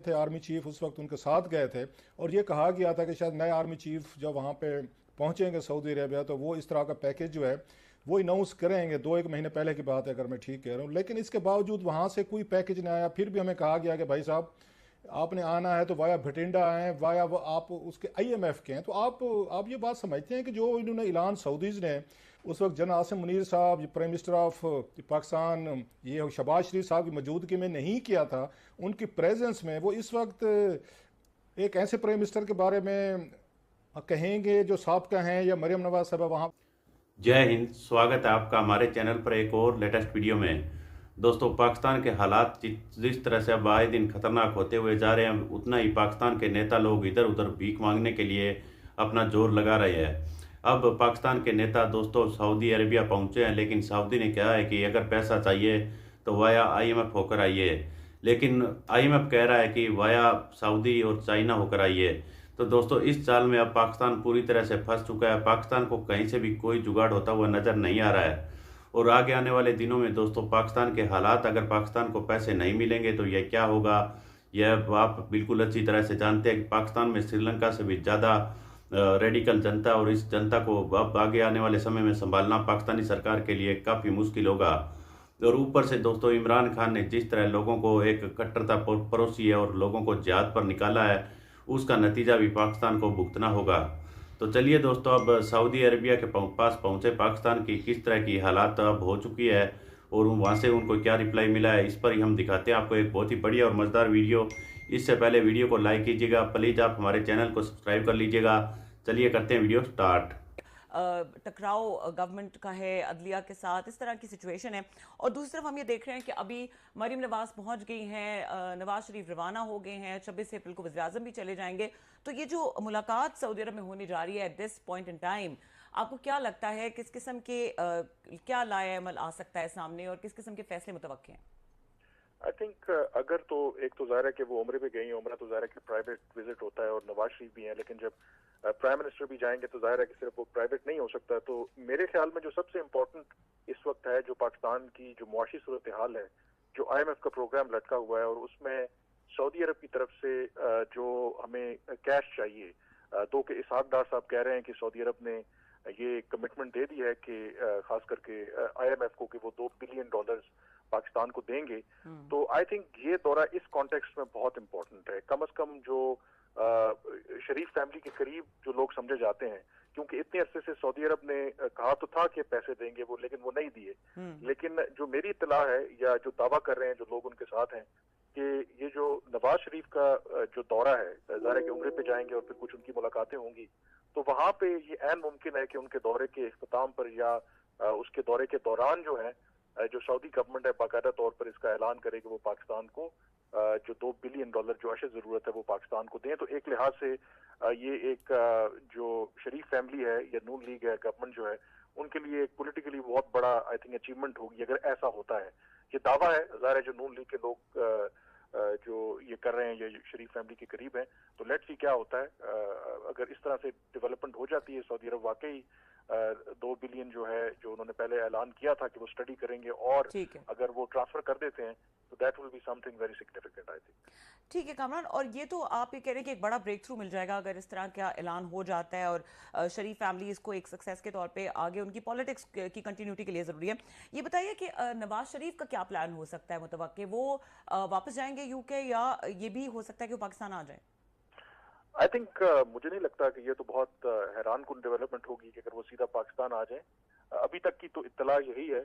थे army chief उस वक्त उनके साथ गए थे, और ये कहा गया था कि शायद नए आर्मी चीफ जब वहाँ पे पहुँचेंगे सऊदी अरेबिया तो वो इस तरह का पैकेज जो है वो अनाउंस करेंगे। 2-1 महीने पहले की बात है अगर मैं ठीक कह रहा हूँ, लेकिन इसके बावजूद वहाँ से कोई पैकेज नहीं आया। फिर भी हमें कहा गया कि भाई साहब आपने आना है तो वाया भटिंडा आए, वाया वो आप उसके आईएमएफ के हैं। तो आप ये बात समझते हैं कि जो इन्होंने ऐलान सऊदीज़ ने उस वक्त जन आसिम मुनीर साहब प्राइम मिनिस्टर ऑफ पाकिस्तान ये शहबाज शरीफ साहब की मौजूदगी में नहीं किया था, उनकी प्रेजेंस में, वो इस वक्त एक ऐसे प्राइम मिनिस्टर के बारे में कहेंगे जो साबका हैं या मरियम नवाज साहब वहाँ। जय हिंद। स्वागत है आपका हमारे चैनल पर एक और लेटेस्ट वीडियो में। दोस्तों, पाकिस्तान के हालात जिस तरह से अब आए दिन खतरनाक होते हुए जा रहे हैं, उतना ही पाकिस्तान के नेता लोग इधर उधर भीख मांगने के लिए अपना जोर लगा रहे हैं। अब पाकिस्तान के नेता दोस्तों सऊदी अरेबिया पहुंचे हैं, लेकिन सऊदी ने कहा है कि अगर पैसा चाहिए तो वाया आईएमएफ होकर आइए। लेकिन आईएमएफ कह रहा है कि वाया सऊदी और चाइना होकर आइए। तो दोस्तों, इस चाल में अब पाकिस्तान पूरी तरह से फंस चुका है। पाकिस्तान को कहीं से भी कोई जुगाड़ होता हुआ नजर नहीं आ रहा है। और आगे आने वाले दिनों में दोस्तों पाकिस्तान के हालात, अगर पाकिस्तान को पैसे नहीं मिलेंगे तो यह क्या होगा, यह आप बिल्कुल अच्छी तरह से जानते हैं कि पाकिस्तान में श्रीलंका से भी ज़्यादा रेडिकल जनता, और इस जनता को अब आगे आने वाले समय में संभालना पाकिस्तानी सरकार के लिए काफ़ी मुश्किल होगा। और ऊपर से दोस्तों इमरान खान ने जिस तरह लोगों को एक कट्टरता परोसी है और लोगों को जिहाद पर निकाला है, उसका नतीजा भी पाकिस्तान को भुगतना होगा। तो चलिए दोस्तों, अब सऊदी अरेबिया के पास पहुंचे पाकिस्तान की किस तरह की हालात अब हो चुकी है और वहां से उनको क्या रिप्लाई मिला है, इस पर ही हम दिखाते हैं आपको एक बहुत ही बढ़िया और मज़ेदार वीडियो। इससे पहले वीडियो को लाइक कीजिएगा, प्लीज़ आप हमारे चैनल को सब्सक्राइब कर लीजिएगा। चलिए करते हैं वीडियो स्टार्ट। टकराव गवर्नमेंट का है अदलिया के साथ, इस तरह की सिचुएशन है। और दूसरी तरफ हम ये देख रहे हैं कि अभी मरीम नवाज पहुंच गई हैं, नवाज शरीफ रवाना हो गए हैं, 26 अप्रैल को वज़ीर आज़म भी चले जाएंगे। तो ये जो मुलाकात सऊदी अरब में होने जा रही है at this point in time, आपको क्या लगता है किस किस्म के क्या लाए अमल आ सकता है सामने और किस किस्म के फैसले मुतवक्के हैं? आई थिंक अगर तो एक तो ज़ाहिर है कि वो उम्र पे गई, उम्र तो ज़ाहिर है कि प्राइवेट विजिट होता है और नवाज शरीफ भी हैं, लेकिन जब प्राइम मिनिस्टर भी जाएंगे तो जाहिर है कि सिर्फ वो प्राइवेट नहीं हो सकता। तो मेरे ख्याल में जो सबसे इम्पोर्टेंट इस वक्त है, जो पाकिस्तान की जो मुआशी सूरत हाल है, जो आईएमएफ का प्रोग्राम लटका हुआ है और उसमें सऊदी अरब की तरफ से जो हमें कैश चाहिए, तो कि इसहाक डार साहब कह रहे हैं कि सऊदी अरब ने ये कमिटमेंट दे दी है कि खास करके आईएमएफ को कि वो $2 बिलियन पाकिस्तान को देंगे। तो आई थिंक ये दौरा इस कॉन्टेक्स्ट में बहुत इंपॉर्टेंट है। कम से कम जो शरीफ फैमिली के करीब जो लोग समझे जाते हैं, क्योंकि इतने अरसे से सऊदी अरब ने कहा तो था कि पैसे देंगे वो, लेकिन वो नहीं दिए। लेकिन जो मेरी इत्तला है या जो दावा कर रहे हैं जो लोग उनके साथ हैं कि ये जो नवाज शरीफ का जो दौरा है, ज़ाहिर है कि उम्रे पे जाएंगे और फिर कुछ उनकी मुलाकातें होंगी, तो वहां पे ये ऐन मुमकिन है कि उनके दौरे के इख्तिताम पर या उसके दौरे के दौरान जो है जो सऊदी गवर्नमेंट है बाकायदा तौर पर इसका ऐलान करे कि वो पाकिस्तान को जो $2 बिलियन जो अशद जरूरत है वो पाकिस्तान को दें। तो एक लिहाज से ये एक जो शरीफ फैमिली है या नून लीग है गवर्नमेंट जो है, उनके लिए एक पोलिटिकली बहुत बड़ा आई थिंक अचीवमेंट होगी अगर ऐसा होता है। ये दावा है, ज़ाहिर है जो नून लीग के लोग जो ये कर रहे हैं ये शरीफ फैमिली के करीब हैं। तो लेट्स सी क्या होता है। अगर इस तरह से डेवलपमेंट हो जाती है, सऊदी अरब वाकई 2 बिलियन जो है जो उन्होंने पहले ऐलान किया था कि वो स्टडी करेंगे और ठीक है। अगर वो ट्रांसफर कर देते हैं तो that will be something very significant I think. ठीक है कामरान, और ये तो आप ये कह रहे हैं कि एक बड़ा ब्रेक थ्रू मिल जाएगा अगर इस तरह का ऐलान हो जाता है और शरीफ फैमिली इसको एक सक्सेस के तौर पे आगे उनकी पॉलिटिक्स की कंटिन्यूटी के लिए ज़रूरी है। ये बताइए कि नवाज शरीफ का क्या प्लान हो सकता है मुतवक्के, वो वापस जाएंगे यूके या ये भी हो सकता है कि वो पाकिस्तान आ जाए? आई थिंक मुझे नहीं लगता कि ये तो बहुत हैरान कुन डेवलपमेंट होगी कि अगर वो सीधा पाकिस्तान आ जाए। अभी तक की तो इत्तला यही है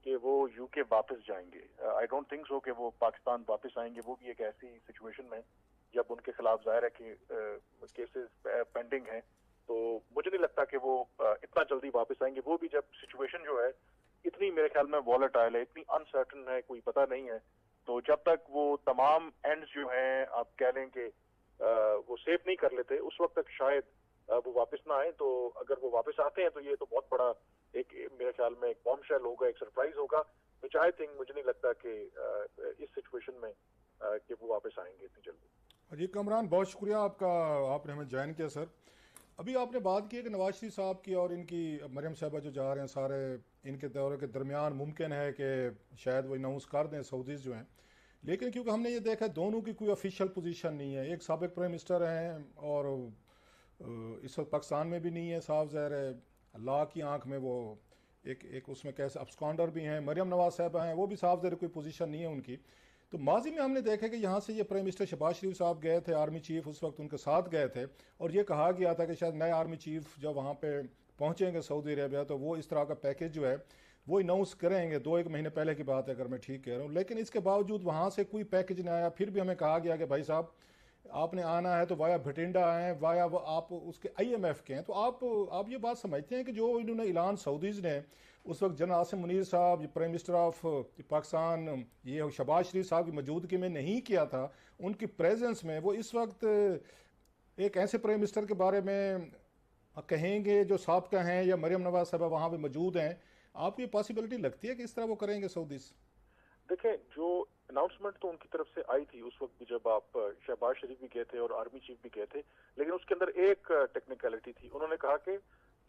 कि वो यूके वापस जाएंगे। आई डोंट थिंक सो कि वो पाकिस्तान वापस आएंगे, वो भी एक ऐसी सिचुएशन में जब उनके खिलाफ जाहिर है कि केसेस पेंडिंग हैं। तो मुझे नहीं लगता कि वो इतना जल्दी वापस आएंगे, वो भी जब सिचुएशन जो है इतनी मेरे ख्याल में वॉलेटाइल है, इतनी अनसर्टन है, कोई पता नहीं है। तो जब तक वो तमाम एंड्स जो हैं आप कह लें कि वो सेफ नहीं कर लेते, उस वक्त तक शायद वो वापस ना आए। तो अगर वो वापस आते हैं तो ये तो बहुत बड़ा एक मेरे ख्याल में एक बॉम्बशेल होगा, एक सरप्राइज होगा, विच आई थिंक मुझे नहीं लगता कि इस सिचुएशन में कि वो वापस आएंगे इतनी जल्दी। जी कमरान, बहुत शुक्रिया आपका, आपने हमें ज्वाइन किया सर। अभी आपने बात की है कि नवाज शरीफ साहब की और इनकी मरियम साहबा जो जा रहे हैं सारे, इनके दौरे के दरमियान मुमकिन है कि शायद वो अनाउंस कर दें सऊदीज़ जो हैं। लेकिन क्योंकि हमने ये देखा दोनों की कोई ऑफिशियल पोजीशन नहीं है, एक साबिक प्राइम मिनिस्टर हैं और इस वक्त पाकिस्तान में भी नहीं है, साफ ज़ाहिर है अल्लाह की आंख में वो एक उसमें कैसे अब्सकॉन्डर भी हैं। मरियम नवाज साहब हैं, वो भी साफ ज़ाहिर कोई पोजीशन नहीं है उनकी। तो माजी में हमने देखा कि यहाँ से ये प्राइम मिनिस्टर शहबाज शरीफ साहब गए थे, आर्मी चीफ उस वक्त उनके साथ गए थे, और ये कहा गया था कि शायद नए आर्मी चीफ जब वहाँ पे पहुँचेंगे सऊदी अरेबिया तो वो इस तरह का पैकेज जो है वो अनाउंस करेंगे। 2-1 महीने पहले की बात है अगर मैं ठीक कह रहा हूँ। लेकिन इसके बावजूद वहाँ से कोई पैकेज नहीं आया। फिर भी हमें कहा गया कि भाई साहब आपने आना है तो वाया भटिंडा आए, वाया वो आप उसके IMF के हैं। तो आप ये बात समझते हैं कि जो इन्होंने ऐलान सऊदीज़ ने उस वक्त जनरल आसिम मुनीर साहब प्राइम मिनिस्टर ऑफ पाकिस्तान ये शहबाज शरीफ साहब की मौजूदगी में नहीं किया था, उनकी प्रेजेंस में वो इस वक्त एक ऐसे प्राइम मिनिस्टर के बारे में कहेंगे जो साबका हैं या मरियम नवाज साहब वहाँ पे मौजूद हैं, आपको ये पॉसिबिलिटी लगती है कि इस तरह वो करेंगे सऊदीज़? देखें, जो अनाउंसमेंट तो उनकी तरफ से आई थी उस वक्त भी जब आप शहबाज शरीफ भी गए थे और आर्मी चीफ भी गए थे, लेकिन उसके अंदर एक टेक्निकलिटी थी। उन्होंने कहा कि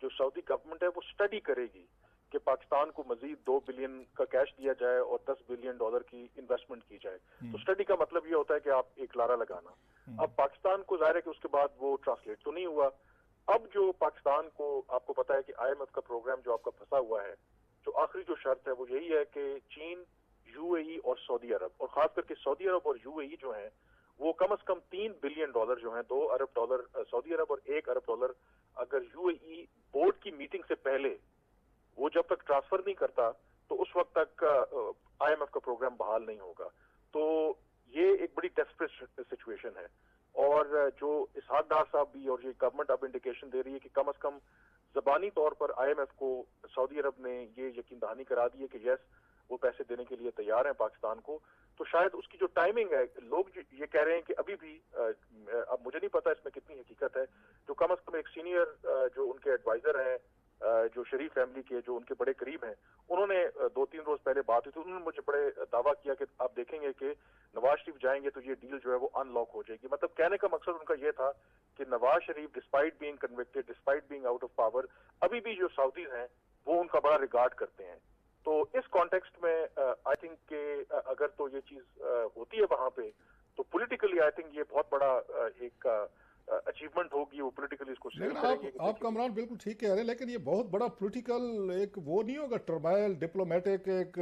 जो सऊदी गवर्नमेंट है वो स्टडी करेगी कि पाकिस्तान को मजीद 2 बिलियन का कैश दिया जाए और $10 बिलियन की इन्वेस्टमेंट की जाए। तो स्टडी का मतलब ये होता है कि आप एक लारा लगाना। अब पाकिस्तान को जाहिर है कि उसके बाद वो ट्रांसलेट तो नहीं हुआ। अब जो पाकिस्तान को, आपको पता है कि IMF का प्रोग्राम जो आपका फंसा हुआ है, जो आखिरी जो शर्त है वो यही है कि चीन, UAE और सऊदी अरब, और खास करके सऊदी अरब और UAE जो हैं वो कम से कम $3 बिलियन जो हैं, $2 अरब सऊदी अरब और $1 अरब अगर UAE बोर्ड की मीटिंग से पहले वो जब तक ट्रांसफर नहीं करता तो उस वक्त तक IMF का प्रोग्राम बहाल नहीं होगा। तो ये एक बड़ी डेस्परेट सिचुएशन है। और जो इसहाक डार साहब भी और ये गवर्नमेंट अब इंडिकेशन दे रही है कि कम से कम ज़बानी तौर पर IMF को सऊदी अरब ने ये यकीन दहानी करा दी है कि यस वो पैसे देने के लिए तैयार हैं पाकिस्तान को। तो शायद उसकी जो टाइमिंग है, लोग ये कह रहे हैं कि अभी भी, अब मुझे नहीं पता इसमें कितनी हकीकत है, जो कम से कम एक सीनियर जो उनके एडवाइजर हैं जो शरीफ फैमिली के जो उनके बड़े करीब हैं, उन्होंने 2-3 रोज पहले बात हुई थी, उन्होंने मुझे बड़े दावा किया कि आप देखेंगे कि नवाज शरीफ जाएंगे तो ये डील जो है वो अनलॉक हो जाएगी। मतलब कहने का मकसद उनका ये था कि Nawaz Sharif despite being convicted, despite being out of power, अभी भी जो सऊदीज हैं वो उनका बड़ा रिगार्ड करते हैं। तो इस कॉन्टेक्स्ट में आई थिंक के अगर तो ये चीज होती है वहां पे, तो पॉलिटिकली आई थिंक ये बहुत बड़ा एक अचीवमेंट होगी, वो पॉलिटिकली इसको शेयर करेंगे। आप कमरान बिल्कुल ठीक कह रहे हैं, लेकिन ये बहुत बड़ा पॉलिटिकल एक वो नहीं होगा, टर्माइल डिप्लोमेटिक एक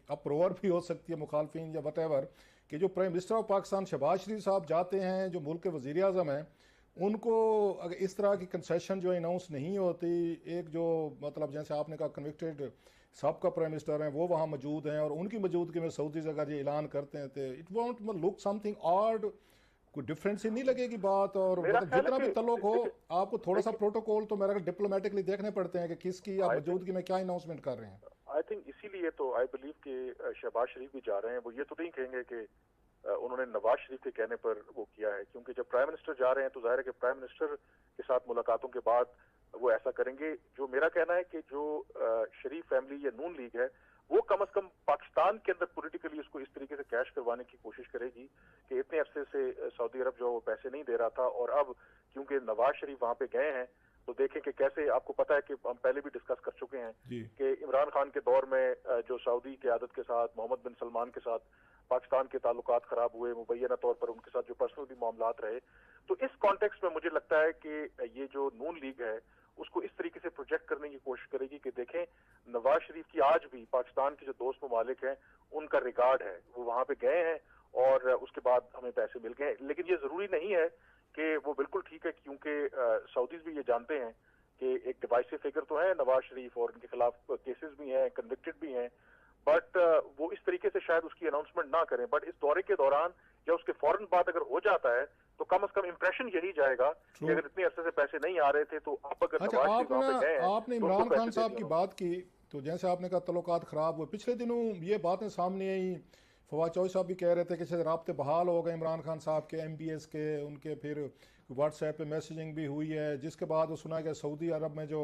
अप्रोवर भी हो सकती है मुखालफिन या वटेवर, कि जो prime minister of Pakistan Shahbaz Sharif sahab जाते हैं, जो मुल्क के वज़ीर आज़म हैं, उनको अगर इस तरह की कंसेशन जो अनाउंस नहीं होती, एक जो मतलब जैसे आपने कहा कन्विक्टेड साबका प्राइम मिनिस्टर हैं वो वहाँ मौजूद हैं और उनकी मौजूदगी में सऊदीज़ अगर ये ऐलान करते हैं तो it won't look something odd, कोई डिफरेंस ही नहीं लगेगी बात। और मतलब जितना भी तल्लुक हो, आपको थोड़ा सा प्रोटोकॉल तो मेरा डिप्लोमेटिकली देखने पड़ते हैं कि किसकी आप मौजूदगी में क्या अनाउंसमेंट कर रहे हैं। आई थिंक इसीलिए तो आई बिलीव कि शहबाज शरीफ भी जा रहे हैं। वो ये तो नहीं कहेंगे कि उन्होंने नवाज शरीफ के कहने पर वो किया है, क्योंकि जब प्राइम मिनिस्टर जा रहे हैं तो जाहिर है कि प्राइम मिनिस्टर के साथ मुलाकातों के बाद वो ऐसा करेंगे। जो मेरा कहना है कि जो शरीफ फैमिली या नून लीग है वो कम से कम पाकिस्तान के अंदर पॉलिटिकली उसको इस तरीके से कैश करवाने की कोशिश करेगी कि इतने अरसे से सऊदी अरब जो पैसे नहीं दे रहा था, और अब क्योंकि नवाज शरीफ वहां पे गए हैं तो देखें कि कैसे, आपको पता है कि हम पहले भी डिस्कस कर चुके हैं कि इमरान खान के दौर में जो सऊदी क़यादत के साथ मोहम्मद बिन सलमान के साथ पाकिस्तान के ताल्लुकात खराब हुए, मुबैना तौर पर उनके साथ जो पर्सनल भी मामलात रहे। तो इस कॉन्टेक्स्ट में मुझे लगता है कि ये जो नून लीग है उसको इस तरीके से प्रोजेक्ट करने की कोशिश करेगी कि देखें नवाज शरीफ की आज भी पाकिस्तान के जो दोस्त ममालिक हैं उनका रिगार्ड है, वो वहां पे गए हैं और उसके बाद हमें पैसे मिल गए। लेकिन ये जरूरी नहीं है कि वो बिल्कुल ठीक है, क्योंकि सऊदीज भी ये जानते हैं कि एक डिवाइसिव फिगर तो है नवाज शरीफ और उनके खिलाफ केसेस भी हैं, कन्विक्टेड भी हैं, बट वो इस तरीके से शायद उसकी अनाउंसमेंट ना करें। बट इस दौरे के दौरान या उसके फौरन बाद अगर हो जाता है तो कम से कम इंप्रेशन यही जाएगा कि अगर इतने अरसे से पैसे नहीं आ रहे थे तो आप अगर आपने इमरान खान साहब की बात की, तो जैसे आपने कहा तल्लुकात खराब हुए, पिछले दिनों ये बातें सामने आई, फवाद चौधरी साहब भी कह रहे थे कि शायद राब्ते बहाल हो गए इमरान खान साहब के MBS के, उनके फिर व्हाट्सएप पे मैसेजिंग भी हुई है, जिसके बाद वो सुना गया सऊदी अरब में जो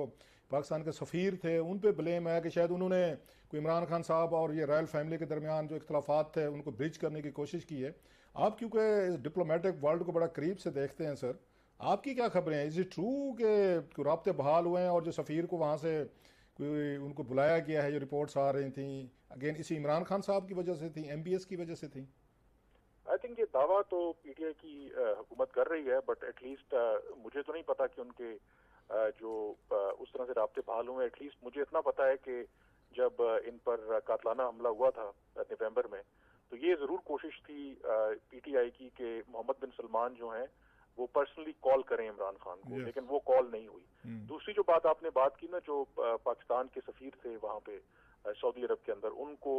पाकिस्तान के सफ़ीर थे उन पे ब्लेम है कि शायद उन्होंने कोई इमरान खान साहब और ये रॉयल फैमिली के दरमियान जो इख्तलाफात थे उनको ब्रिज करने की कोशिश की है। आप क्योंकि डिप्लोमेटिक वर्ल्ड को बड़ा करीब से देखते हैं सर, आपकी क्या खबरें हैं? इज़ इट ट्रू कि राब्ते बहाल हुए हैं और जो सफ़ीर को वहाँ से कोई उनको बुलाया गया है, जो रिपोर्ट्स आ रही थी अगेन इसी इमरान खान साहब की वजह से थी, MBS की वजह से थी? थिंक ये दावा तो पीटीआई की हुकूमत कर रही है, बट एटलीस्ट मुझे तो नहीं पता कि उनके जो उस तरह से राब्ते बहाल हुए। एटलीस्ट मुझे इतना पता है कि जब इन पर कातलाना हमला हुआ था नवंबर में, तो ये जरूर कोशिश थी पीटीआई की कि मोहम्मद बिन सलमान जो हैं वो पर्सनली कॉल करें इमरान खान को, लेकिन वो कॉल नहीं हुई। दूसरी जो आपने बात की ना, जो पाकिस्तान के सफीर थे वहां पे सऊदी अरब के अंदर, उनको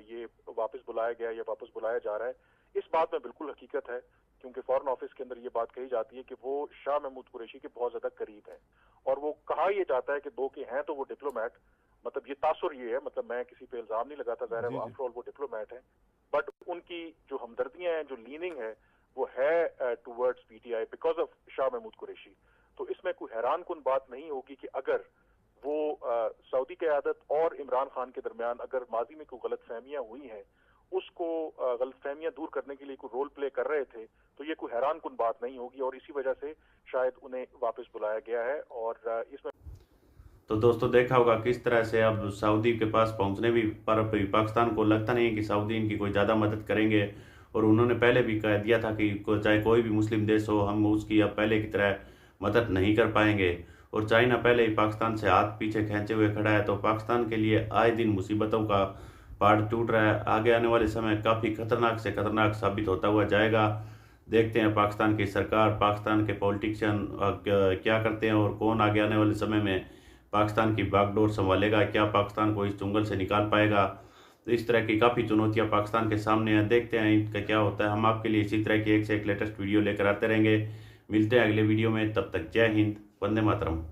ये वापस बुलाया गया या वापस बुलाया जा रहा है, इस बात में बिल्कुल हकीकत है, क्योंकि फॉरेन ऑफिस के अंदर ये बात कही जाती है कि वो शाह महमूद कुरैशी के बहुत ज्यादा करीब है, और वो कहा ये जाता है कि दो के हैं तो वो डिप्लोमेट, मतलब ये तासुर ये है, मतलब मैं किसी पे इल्जाम नहीं लगाता, ज़ाहिर है आफ्टर ऑल वो डिप्लोमेट है, बट उनकी जो हमदर्दियां हैं, जो लीनिंग है, वो है towards PTI because of Shah Mahmood Qureshi. तो इसमें कोई हैरान कुन बात नहीं होगी कि अगर वो सऊदी क़यादत और इमरान खान के दरमियान अगर माजी में कोई गलतफहमियां हुई हैं, उसको गलतफहमियां दूर करने के लिए कोई रोल प्ले कर रहे थे, तो ये कोई हैरान कुन बात नहीं होगी, और इसी वजह से शायद उन्हें वापस बुलाया गया है। और इसमें तो दोस्तों देखा होगा किस तरह से अब सऊदी के पास पहुंचने भी पर पाकिस्तान को लगता नहीं है कि सऊदी इनकी कोई ज़्यादा मदद करेंगे, और उन्होंने पहले भी कह दिया था कि चाहे कोई भी मुस्लिम देश हो, हम उसकी अब पहले की तरह मदद नहीं कर पाएंगे। और चाइना पहले ही पाकिस्तान से हाथ पीछे खींचे हुए खड़ा है, तो पाकिस्तान के लिए आए दिन मुसीबतों का पहाड़ टूट रहा है। आगे आने वाले समय काफ़ी खतरनाक से खतरनाक साबित होता हुआ जाएगा। देखते हैं पाकिस्तान की सरकार, पाकिस्तान के पॉलिटिशियन क्या करते हैं, और कौन आगे आने वाले समय में पाकिस्तान की बागडोर संभालेगा, क्या पाकिस्तान को इस चुंगल से निकाल पाएगा। तो इस तरह की काफ़ी चुनौतियां पाकिस्तान के सामने हैं, देखते हैं इनका क्या होता है। हम आपके लिए इसी तरह की एक से एक लेटेस्ट वीडियो लेकर आते रहेंगे। मिलते हैं अगले वीडियो में, तब तक जय हिंद, वंदे मातरम।